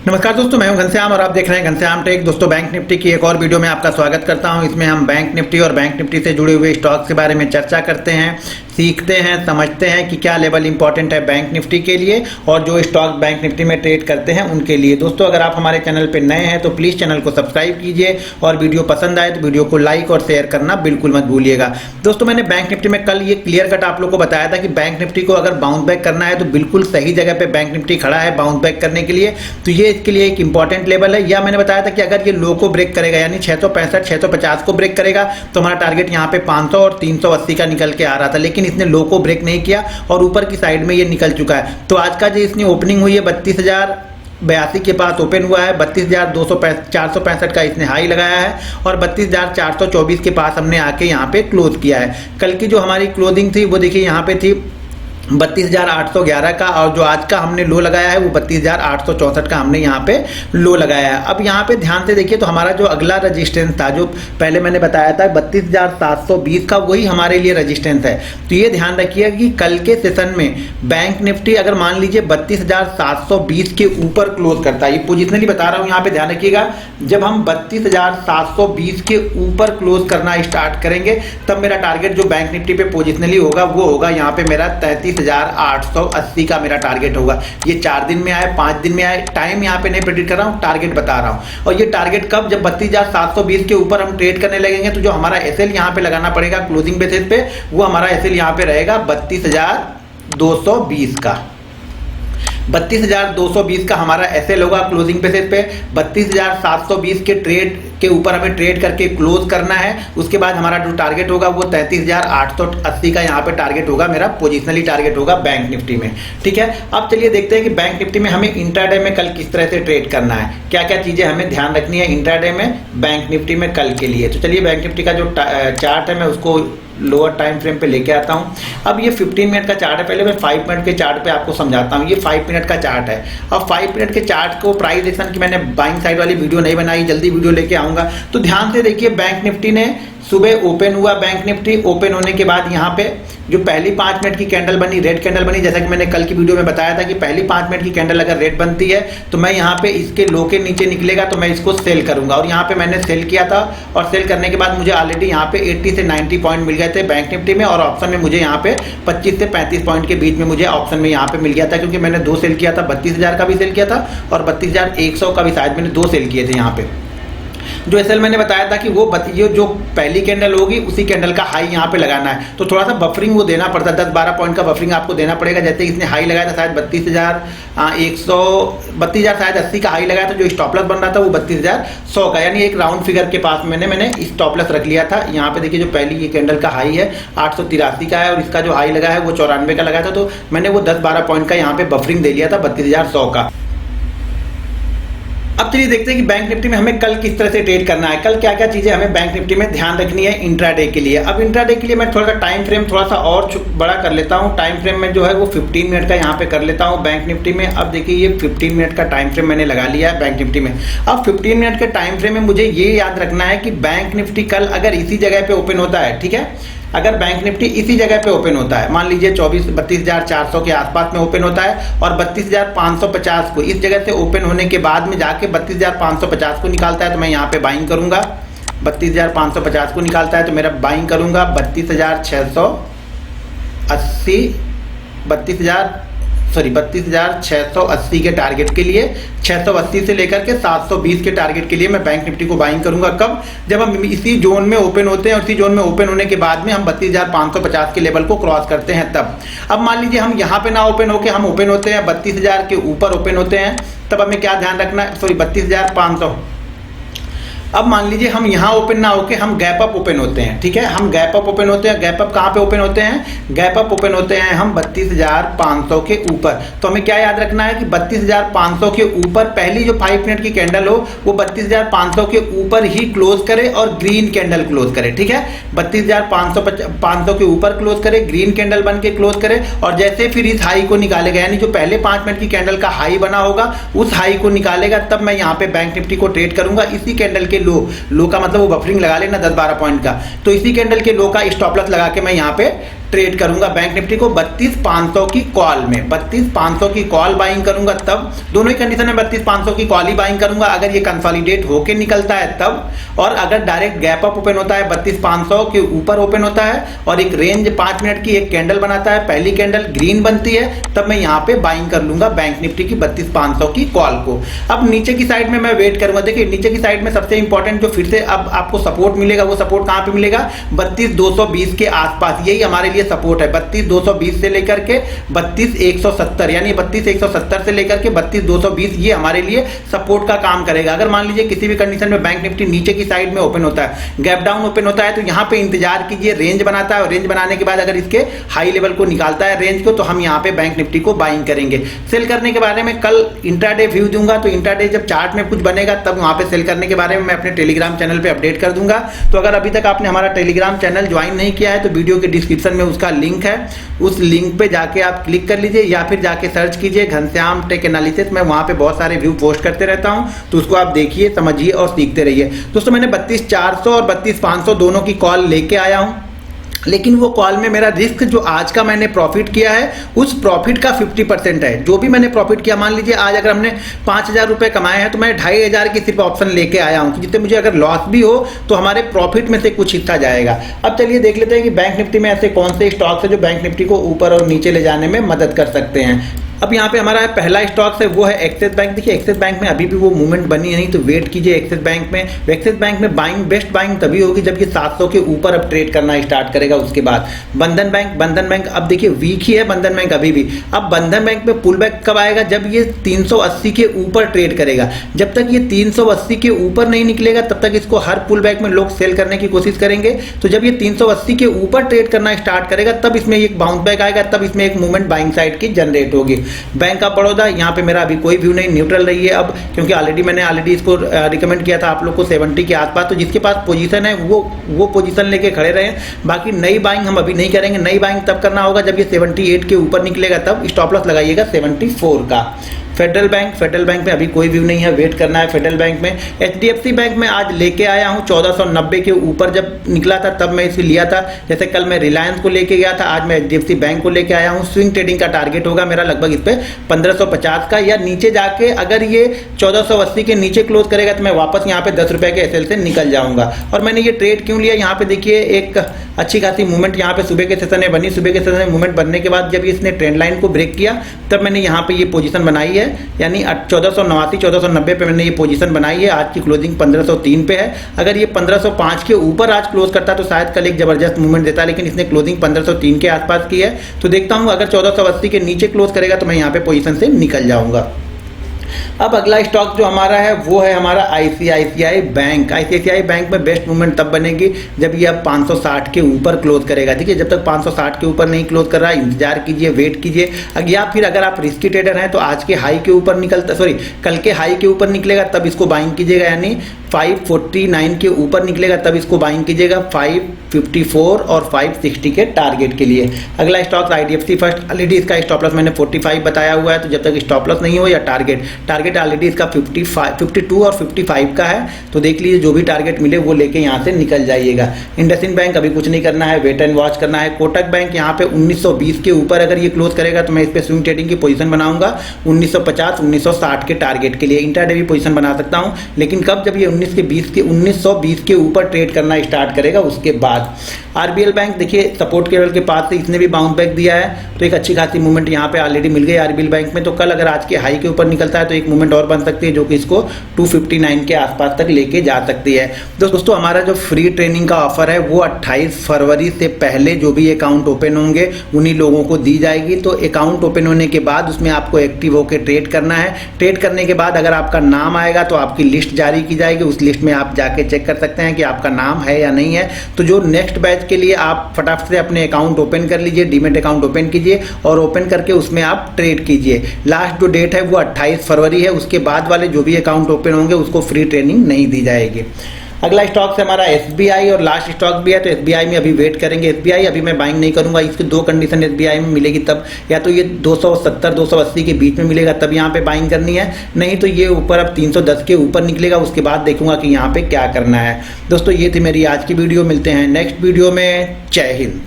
नमस्कार दोस्तों, मैं हूं घनश्याम और आप देख रहे हैं घनश्याम टेक। दोस्तों, बैंक निफ्टी की एक और वीडियो में आपका स्वागत करता हूं। इसमें हम बैंक निफ्टी और बैंक निफ्टी से जुड़े हुए स्टॉक्स के बारे में चर्चा करते हैं, सीखते हैं, समझते हैं कि क्या लेवल इंपॉर्टेंट है बैंक निफ्टी के लिए और जो स्टॉक बैंक निफ्टी में ट्रेड करते हैं उनके लिए। दोस्तों, अगर आप हमारे चैनल पर नए हैं तो प्लीज़ चैनल को सब्सक्राइब कीजिए और वीडियो पसंद आए तो वीडियो को लाइक और शेयर करना बिल्कुल मत भूलिएगा। दोस्तों, मैंने बैंक निफ्टी में कल ये क्लियर कट आप लोग को बताया था कि बैंक निफ्टी को अगर बाउंस बैक करना है तो बिल्कुल सही जगह पे बैंक निफ्टी खड़ा है बाउंस बैक करने के लिए। तो ये इसके लिए एक इंपॉर्टेंट लेवल है। या मैंने बताया था कि अगर ये लो को ब्रेक करेगा यानी 665 650 को ब्रेक करेगा तो हमारा टारगेट यहाँ पे 500 और 380 का निकल के आ रहा था, लेकिन इसने लो को ब्रेक नहीं किया और ऊपर की साइड में ये निकल चुका है। तो आज का जो इसने ओपनिंग हुई है 32,082 के पास ओपन हुआ है। 32,465 का इसने हाई लगाया है और 32,424 के पास हमने आके यहाँ पे क्लोज किया है। कल की जो हमारी क्लोजिंग थी वो देखिए यहाँ पे थी 32,811 का और जो आज का हमने लो लगाया है वो 32,864 का हमने यहाँ पे लो लगाया है। अब यहाँ पे ध्यान से देखिए तो हमारा जो अगला रजिस्टेंस था जो पहले मैंने बताया था 32,720 का, वही हमारे लिए रजिस्टेंस है। तो ये ध्यान रखिए कि कल के सेशन में बैंक निफ्टी अगर मान लीजिए 32,720 के ऊपर क्लोज करता है, ये पोजिशनली बता रहा हूँ, यहाँ पे ध्यान रखिएगा, जब हम 32,720 के ऊपर क्लोज करना स्टार्ट करेंगे तब मेरा टारगेट जो बैंक निफ्टी पे पोजिशनली होगा वो होगा यहाँ पे मेरा 33,880 का मेरा टारगेट होगा। ये 4 दिन में आए, 5 दिन में आए, टाइम यहाँ पे नहीं प्रेडिक्ट कर रहा हूँ, टारगेट बता रहा हूँ। और ये टारगेट कब, जब 32,720 के ऊपर हम ट्रेड करने लगेंगे तो जो हमारा एसएल यहाँ पे लगाना पड़ेगा क्लोजिंग बेसिस पे, वो हमारा एसएल यहाँ पे रहेगा 32,220 का। 32,220 का हमारा एसएल होगा क्लोजिंग बेसिस पे। 32,720 के ट्रेड के ऊपर हमें ट्रेड करके क्लोज करना है। उसके बाद हमारा जो टारगेट होगा वो 33,880 का यहाँ पे टारगेट होगा, मेरा पोजिशनली टारगेट होगा बैंक निफ्टी में। ठीक है, अब चलिए देखते हैं कि बैंक निफ्टी में हमें इंट्राडे में कल किस तरह से ट्रेड करना है, क्या क्या चीजें हमें ध्यान रखनी है इंट्राडे में बैंक निफ्टी में कल के लिए। तो चलिए बैंक निफ्टी का जो चार्ट है मैं उसको लोअर टाइम फ्रेम पे लेके आता हूं। अब ये 15 मिनट का चार्ट है, पहले मैं 5 मिनट के चार्ट पे आपको समझाता हूं। ये 5 मिनट का चार्ट है। अब 5 मिनट के चार्ट को प्राइस एक्शन की मैंने बाइंग साइड वाली वीडियो नहीं बनाई, जल्दी वीडियो लेके आऊंगा। तो ध्यान से देखिए, बैंक निफ्टी ने सुबह ओपन हुआ, बैंक निफ्टी ओपन होने के बाद यहाँ पे जो पहली 5 मिनट की कैंडल बनी, रेड कैंडल बनी, जैसा कि मैंने कल की वीडियो में बताया था कि पहली 5 मिनट की कैंडल अगर रेड बनती है तो मैं यहाँ पे इसके लो के नीचे निकलेगा तो मैं इसको सेल करूंगा। और यहाँ पे मैंने सेल किया था और सेल करने के बाद मुझे ऑलरेडी यहाँ पे 80 से 90 पॉइंट मिल गए थे बैंक निफ्टी में। और ऑप्शन में मुझे यहाँ पे 25 से 35 पॉइंट के बीच में मुझे ऑप्शन में यहाँ पे मिल गया था, क्योंकि मैंने 2 सेल किया था, 32,000 का भी सेल किया था और 32,100 का भी शायद मैंने 2 सेल किए थे। यहाँ पे जो एसएल मैंने बताया था कि वो ये जो पहली कैंडल होगी उसी कैंडल का हाई यहाँ पे लगाना है। तो थोड़ा सा बफरिंग वो देना पड़ता है, 10-12 पॉइंट का बफरिंग आपको देना पड़ेगा। जैसे इसने हाई लगाया था शायद 32,000 शायद 80 का हाई लगाया था, जो स्टॉप लॉस बन रहा था वो 32,100 का, यानी एक राउंड फिगर के पास मैंने स्टॉप लॉस रख लिया था। यहाँ पे देखिए जो पहली ये कैंडल का हाई है 883 का है और इसका जो हाई लगा है वो 94 का लगाया था। तो मैंने वो 10-12 पॉइंट का यहाँ पे बफरिंग दे लिया था 32,100 का। अब चलिए देखते हैं कि बैंक निफ्टी में हमें कल किस तरह से ट्रेड करना है, कल क्या क्या चीजें हमें बैंक निफ्टी में ध्यान रखनी है इंट्राडे के लिए। अब इंट्राडे के लिए मैं थोड़ा सा टाइम फ्रेम थोड़ा सा और बड़ा कर लेता हूं। टाइम फ्रेम में जो है वो 15 मिनट का यहाँ पे कर लेता हूं बैंक निफ्टी में। अब देखिए ये 15 मिनट का टाइम फ्रेम मैंने लगा लिया है बैंक निफ्टी में। अब 15 मिनट के टाइम फ्रेम में मुझे ये याद रखना है कि बैंक निफ्टी कल अगर इसी जगह पे ओपन होता है, ठीक है, अगर बैंक निफ्टी इसी जगह पे ओपन होता है, मान लीजिए 32,400 के आसपास में ओपन होता है और 32,550 को इस जगह से ओपन होने के बाद में जाके 32,550 को निकालता है तो मैं यहाँ पे बाइंग करूंगा। 32,550 को निकालता है तो मेरा बाइंग करूंगा 32,680 के टारगेट के लिए। 680 से लेकर के 720 के टारगेट के लिए मैं बैंक निफ्टी को बाइंग करूंगा। कब, जब हम इसी जोन में ओपन होते हैं और इसी जोन में ओपन होने के बाद में हम 32,550 के लेवल को क्रॉस करते हैं तब। अब मान लीजिए हम यहाँ पे ना ओपन होके हम ओपन होते हैं 32,000 के ऊपर ओपन होते हैं, तब हमें क्या ध्यान रखना है, 32,500। अब मान लीजिए हम यहाँ ओपन ना होके हम गैप अप ओपन होते हैं, ठीक है, हम गैप अप ओपन होते हैं। गैप अप कहाँ पे ओपन होते हैं, गैप अप ओपन होते हैं हम 32,500 के ऊपर। तो हमें क्या याद रखना है कि 32,500 के ऊपर पहली जो 5 मिनट की कैंडल हो वो 32,500 के ऊपर ही क्लोज करे और ग्रीन कैंडल क्लोज करे, ठीक है, 32,500 के ऊपर क्लोज करे, ग्रीन कैंडल बन के क्लोज करे। और जैसे फिर इस हाई को निकालेगा, यानी जो पहले 5 मिनट की कैंडल का हाई बना होगा उस हाई को निकालेगा, तब मैं यहाँ पे बैंक निफ्टी को ट्रेड करूंगा। इसी कैंडल के लो का मतलब वो बफरिंग लगा लेना 10-12 पॉइंट का, तो इसी कैंडल के लो का स्टॉप लॉस लगा के मैं यहाँ पे ट्रेड करूंगा बैंक निफ्टी को 32,500 की कॉल में, 32,500 की कॉल बाइंग करूंगा तब, दोनों ही कंडीशन में 32,500 की कॉल ही बाइंग करूंगा अगर ये कंसोलिडेट होके निकलता है तब, और अगर डायरेक्ट गैप अप ओपन होता है 32,500 के ऊपर ओपन होता है और एक रेंज 5 मिनट की एक कैंडल बनाता है, पहली कैंडल ग्रीन बनती है, तब मैं यहाँ पे बाइंग कर लूंगा बैंक निफ्टी की 32,500 की कॉल को। अब नीचे की साइड में मैं वेट करूंगा। देखिए नीचे की साइड में सबसे इंपॉर्टेंट जो फिर से अब आपको सपोर्ट मिलेगा, वो सपोर्ट कहां पे मिलेगा, 32,220 के आसपास, यही हमारे लिए सपोर्ट है। 32,220 से लेकर के 32,170, यानी 32,170 से लेकर के 32,220 ये हमारे लिए सपोर्ट का काम करेगा। अगर मान लीजिए किसी भी कंडीशन में बैंक निफ्टी नीचे की साइड में ओपन होता है, गैप डाउन ओपन होता है, तो यहाँ पे इंतजार कीजिए, रेंज बनाता है और रेंज बनाने के बाद अगर इसके हाई लेवल को निकालता है रेंज को, तो हम यहाँ पे बैंक निफ्टी को बाइंग करेंगे। सेल करने के बारे में कल इंट्राडे व्यू दूंगा, तो इंट्राडे जब चार्ट में कुछ बनेगा तब वहां पे सेल करने के बारे में मैं अपने टेलीग्राम चैनल पे अपडेट कर दूंगा। तो अगर अभी तक आपने हमारा टेलीग्राम चैनल ज्वाइन नहीं किया है तो वीडियो के डिस्क्रिप्शन में उसका लिंक है, उस लिंक पे जाके आप क्लिक कर लीजिए या फिर जाके सर्च कीजिए घनश्याम टेक एनालिसिस। मैं वहां पे बहुत सारे व्यू पोस्ट करते रहता हूं, तो उसको आप देखिए, समझिए और सीखते रहिए। दोस्तों मैंने 32,400 और 32,500 दोनों की कॉल लेके आया हूं, लेकिन वो कॉल में मेरा रिस्क जो आज का मैंने प्रॉफिट किया है उस प्रॉफिट का 50% है। जो भी मैंने प्रॉफिट किया, मान लीजिए आज अगर हमने 5,000 रुपए कमाए हैं तो मैं 2,500 की सिर्फ ऑप्शन लेके आया हूं, जिससे मुझे अगर लॉस भी हो तो हमारे प्रॉफिट में से कुछ हिस्सा जाएगा। अब चलिए देख लेते हैं कि बैंक निफ्टी में ऐसे कौन से स्टॉक्स है जो बैंक निफ्टी को ऊपर और नीचे ले जाने में मदद कर सकते हैं। अब यहाँ पे हमारा पहला स्टॉक है वो है एक्सिस बैंक। देखिए एक्सिस बैंक में अभी भी वो मूवमेंट बनी नहीं, तो वेट कीजिए एक्सिस बैंक में। एक्सिस बैंक में बाइंग, बेस्ट बाइंग तभी होगी जब ये 700 के ऊपर अब ट्रेड करना स्टार्ट करेगा। उसके बाद बंधन बैंक अब देखिए वीक ही है बंधन बैंक अभी भी। अब बंधन बैंक में पुल बैक कब आएगा, जब ये 380 के ऊपर ट्रेड करेगा। जब तक ये 380 के ऊपर नहीं निकलेगा तब तक इसको हर पुल बैक में लोग सेल करने की कोशिश करेंगे। तो जब ये 380 के ऊपर ट्रेड करना स्टार्ट करेगा तब इसमें एक बाउंस बैक आएगा, तब इसमें एक मूवमेंट बाइंग साइड की जनरेट होगी। बैंक ऑफ बड़ौदा, यहाँ पे मेरा अभी कोई व्यू नहीं, न्यूट्रल रही है अब, क्योंकि मैंने इसको रिकमेंड किया था आप लोग को 70 के आसपास। तो जिसके पास पोजीशन है वो पोजीशन लेके खड़े रहे। बाकी नई बाइंग हम अभी नहीं करेंगे। नई बाइंग तब करना होगा जब ये 78 के ऊपर निकलेगा, तब स्टॉप लॉस लगाइएगा 74 का। फेडरल बैंक में अभी कोई व्यू नहीं है, वेट करना है फेडरल बैंक में। HDFC बैंक में आज लेके आया हूँ 1490 के ऊपर जब निकला था तब मैं इसे लिया था। जैसे कल मैं रिलायंस को लेके गया था, आज मैं HDFC बैंक को लेके आया हूँ। स्विंग ट्रेडिंग का टारगेट होगा मेरा लगभग इस पे 1550 का, या नीचे जाके अगर ये 1480 के नीचे क्लोज करेगा तो मैं वापस यहाँ पे 10 रुपए के SL से निकल जाऊंगा। और मैंने ये ट्रेड क्यों लिया, यहाँ पे देखिए एक अच्छी खासी मूवमेंट यहाँ पे सुबह के सेशन में बनी। सुबह के सेशन में मूवमेंट बनने के बाद जब इसने ट्रेंड लाइन को ब्रेक किया तब मैंने यहाँ पे ये पोजीशन बनाई है, यानी 1489 1490 पे मैंने ये पोजीशन बनाई है। आज की क्लोजिंग 1503 पे है। अगर ये 1505 के ऊपर आज क्लोज करता तो शायद कल एक जबरदस्त मूवमेंट देता, लेकिन इसने क्लोजिंग 1503 के आसपास की है। तो देखता हूँ अगर 1480 के नीचे क्लोज करेगा तो मैं यहाँ पे पोजीशन से निकल जाऊंगा। अब अगला स्टॉक जो हमारा है वो है हमारा ICICI बैंक। ICICI बैंक में बेस्ट मूवमेंट तब बनेगी जब ये अब 560 के ऊपर क्लोज करेगा। ठीक है, जब तक 560 के ऊपर नहीं क्लोज कर रहा है इंतजार कीजिए, वेट कीजिए। या फिर अगर आप रिस्की ट्रेडर हैं तो आज के हाई के ऊपर कल के हाई के ऊपर निकलेगा तब इसको बाइंग कीजिएगा, यानी 549 के ऊपर निकलेगा तब इसको बाइंग कीजिएगा 554 और 560 के टारगेट के लिए। अगला स्टॉक IDFC फर्स्ट, ऑलरेडी इसका स्टॉप लॉस मैंने 45 बताया हुआ है। तो जब तक स्टॉप लॉस नहीं हो या टारगेट ऑलरेडी इसका 52 और 55 का है, तो देख लीजिए जो भी टारगेट मिले वो लेके यहाँ से निकल जाइएगा। इंडसइंड बैंक अभी कुछ नहीं करना है, वेट एंड वॉच करना है। कोटक बैंक यहाँ पे 1920 के ऊपर अगर ये क्लोज करेगा तो मैं इस पे स्विंग ट्रेडिंग की पोजीशन बनाऊंगा 1950 1960 के टारगेट के लिए। इंट्राडे भी पोजीशन बना सकता हूँ, लेकिन कब, जब ये 1920 के ऊपर ट्रेड करना स्टार्ट करेगा उसके बाद। RBL बैंक देखिए सपोर्ट लेवल के पास से इसने भी बाउंस बैक दिया है, तो एक अच्छी खासी मूवमेंट यहाँ पे ऑलरेडी मिल गई RBL बैंक में। तो कल अगर आज के हाई के ऊपर निकलता है तो एक मूवमेंट और बन सकती है जो कि इसको 259 के आसपास तक लेके जा सकती है। दोस्तों हमारा जो फ्री ट्रेनिंग का ऑफर है वो 28 फरवरी से पहले जो भी अकाउंट ओपन होंगे उन्हीं लोगों को दी जाएगी। तो अकाउंट ओपन होने के बाद उसमें आपको एक्टिव होकर ट्रेड करना है। ट्रेड करने के बाद अगर आपका नाम आएगा तो आपकी लिस्ट जारी की जाएगी, उस लिस्ट में आप जाके चेक कर सकते हैं कि आपका नाम है या नहीं है। तो जो नेक्स्ट बैच के लिए आप फटाफट से अपने अकाउंट ओपन कर लीजिए, डीमेट अकाउंट ओपन कीजिए और ओपन करके उसमें आप ट्रेड कीजिए। लास्ट जो डेट है वो 28 फरवरी है, उसके बाद वाले जो भी अकाउंट ओपन होंगे उसको फ्री ट्रेनिंग नहीं दी जाएगी। अगला स्टॉक है हमारा SBI और लास्ट स्टॉक भी है, तो SBI में अभी वेट करेंगे। SBI अभी मैं बाइंग नहीं करूंगा, इसकी दो कंडीशन SBI में मिलेगी तब, या तो ये 270 280 के बीच में मिलेगा तब यहाँ पे बाइंग करनी है, नहीं तो ये ऊपर अब 310 के ऊपर निकलेगा उसके बाद देखूंगा कि यहाँ पे क्या करना है। दोस्तों ये थी मेरी आज की वीडियो, मिलते हैं नेक्स्ट वीडियो में। जय हिंद।